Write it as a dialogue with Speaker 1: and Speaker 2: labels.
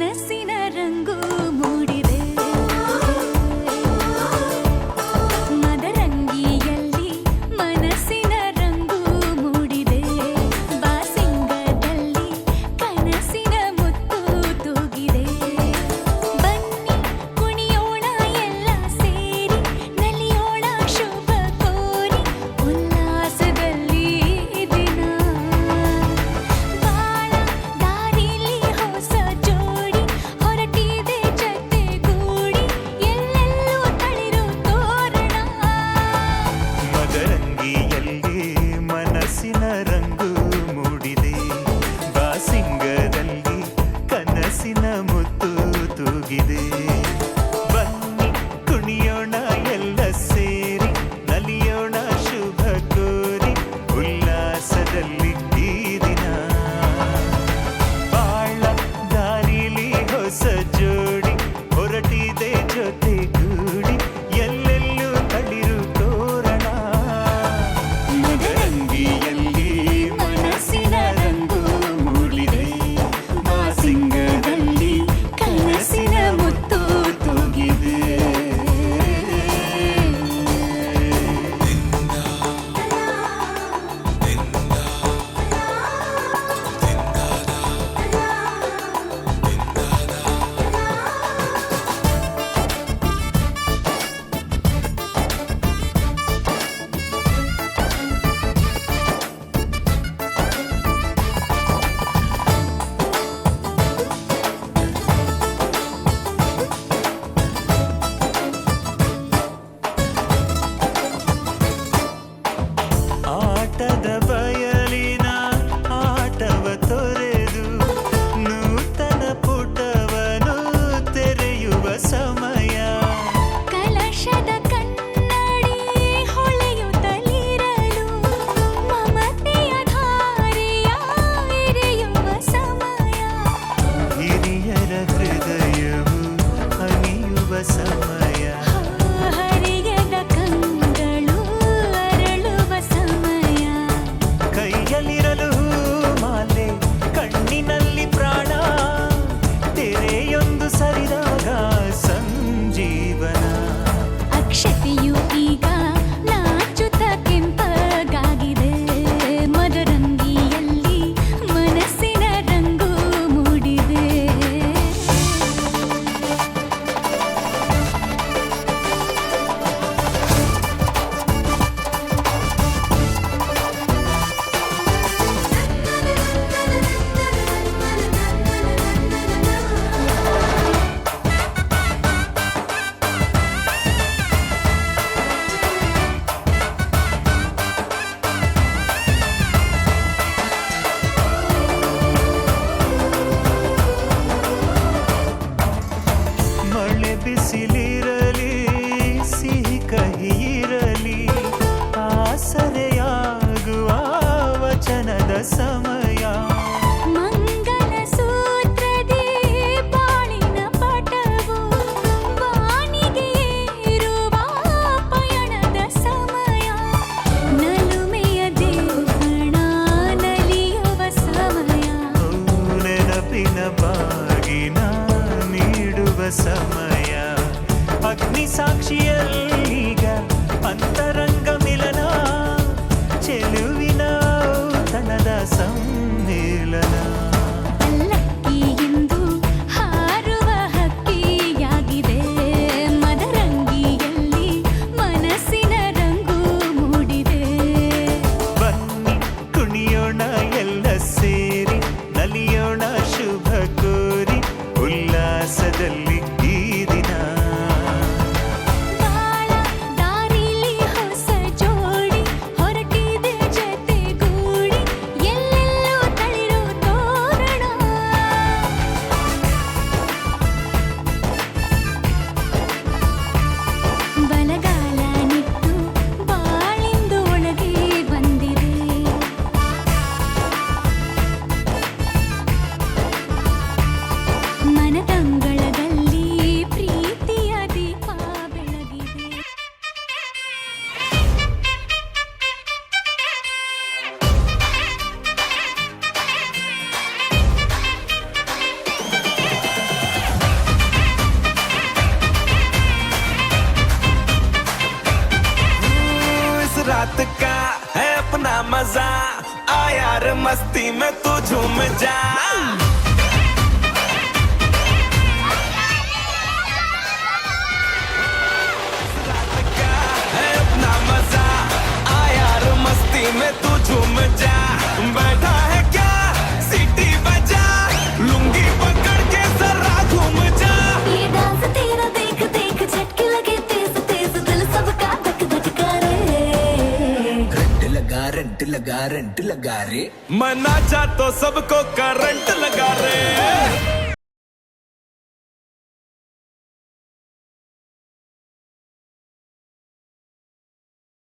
Speaker 1: ಮನಸ್ಸಿನ ರಂಗು ಮೂಡಿದೆ ಮದರಂಗಿಯಲ್ಲಿ ಮನಸ್ಸಿನ ರಂಗು ಮೂಡಿದೆ ಬಾಸಿಂಗದಲ್ಲಿ ಕನಸಿನ ಮುತ್ತು ತೂಗಿದೆ ಬನ್ನಿ ಕುಣಿಯೋಣ ಎಲ್ಲ ಸೇರಿ ನಲಿಯೋಣ ಶುಭ ಕೋರಿ ಉಲ್ಲಾಸದಲ್ಲಿ ದಿನ ಬಾಳ ದಾರಿಲಿ ಹೊಸ ಜೋಡಿ ಹೊರಟಿದೆ ಜೊತೆಗೂಡಿ ಎಲ್ಲೆಲ್ಲೂ ತಳಿರು ತೋರಣ
Speaker 2: ಮದರಂಗಿಯಲ್ಲಿ ಮನಸ್ಸಿನ ರಂಗು ಮೂಡಿದೆ ಬಾಸಿಂಗದಲ್ಲಿ ಕನಸಿನ ಮುತ್ತು ತೂಗಿದೆ ಬನ್ನಿ ಕುಣಿಯೋಣ ಎಲ್ಲ ಸೇರಿ ನಲಿಯೋಣ ಶುಭ ಕೋರಿ ಉಲ್ಲಾಸದಲ್ಲಿ ಈ ದಿನ ಬಾಳ ದಾರಿಲಿ ಹೊಸ ಜೋಡಿ ಹೊರಟಿದೆ ಜೊತೆಗೂಡಿ ಎಲ್ಲೆಲ್ಲೂ ತಳಿರು ತೋರಣ ಮದರಂಗಿಯಲ್ಲಿ ಮನಸ್ಸಿನ ರಂಗು ಮೂಡಿದೆ ಬಾಸಿಂಗದಲ್ಲಿ ಕನಸಿನ ಮುತ್ತು ತೂಗಿದೆ ಆಟದ ಬಯಲಿನ ಆಟವ ತೊರೆದು ನೂತನ ಪುಟವನು ತೆರೆಯುವ ಸಮಯ
Speaker 1: ಕಲಶದ ಕನ್ನಡಿ ಹೊಳೆಯುತ್ತಲಿರಲು ಮಮತೆಯ ಧಾರೆಯ ಎರೆಯುವ ಸಮಯ
Speaker 2: ಹಿರಿಯರ ಹೃದಯವು ಅನಿಯುವ ಸಮಯ
Speaker 1: ಹರಿಯದ ಕಂಗಳು ಅರಳುವ ಸಮಯ
Speaker 2: ಕೈಯಲ್ಲಿರಲು ಮಾಲೆ ಕಣ್ಣಿನಲ್ಲಿ ಪ್ರಾಣ ತೆರೆಯೊಂದು ಸರಿದಾಗ ಸಂಜೀವನ
Speaker 1: ಅಕ್ಷತೆಯು ಈಗ ನಾಚುತ್ತ ಕೆಂಪಗಾಗಿದೆ ಮದರಂಗಿಯಲ್ಲಿ ಮನಸ್ಸಿನ ರಂಗು ಮೂಡಿದೆ
Speaker 2: ಮಳೆ ಬಿಸಿಲಿರಲಿ ಸಿಹಿ ಕಹಿ ಇರಲಿ ಆಸರೆಯಾಗುವ ವಚನದ ಸಮಯ
Speaker 1: ಮಂಗಲ ಸೂತ್ರದಿ ಬಾಳಿನ ಪಟವು ಬಾನಿಗೆ ಏರುವ ಪಯಣದ ಸಮಯ ನಲುಮೆಯ ದೇವಣ ನಲಿಯುವ ಸಮಯ
Speaker 2: ನೆನಪಿನ ಬಾಗಿನ ನೀಡುವ ಸಮಯ ಅಗ್ನಿ ಸಾಕ್ಷಿಯಲ್ಲೀಗ ಅಂತರಂಗ ಮಿಲನ ಚೆಲುವಿನ ಔತಣದ ಸಮ್ಮಿಲನ
Speaker 1: ಪಲ್ಲಕ್ಕಿಯಿಂದ ಹಾರುವ ಹಕ್ಕಿಯಾಗಿದೆ ಮದರಂಗಿಯಲ್ಲಿ ಮನಸ್ಸಿನ ರಂಗು ಮೂಡಿದೆ
Speaker 2: ಬನ್ನಿ ಕುಣಿಯೋಣ ಎಲ್ಲ ಸೇರಿ ನಲಿಯೋಣ ಶುಭ ಕೋರಿ ಉಲ್ಲಾಸದಲ್ಲಿ ಈ
Speaker 3: मस्ती में तू झूम जा है अपना मजा आ यार मस्ती में तू झूम जा बैठा है क्या सीटी बजा लुंगी पकड़ के जरा घूम जा
Speaker 1: ये डांस तेरा देख देख झटके लगे तेज तेज दिल सबका धक धक करे
Speaker 4: रेंट लगा रे
Speaker 3: मैं नाचा तो सबको करंट लगा रे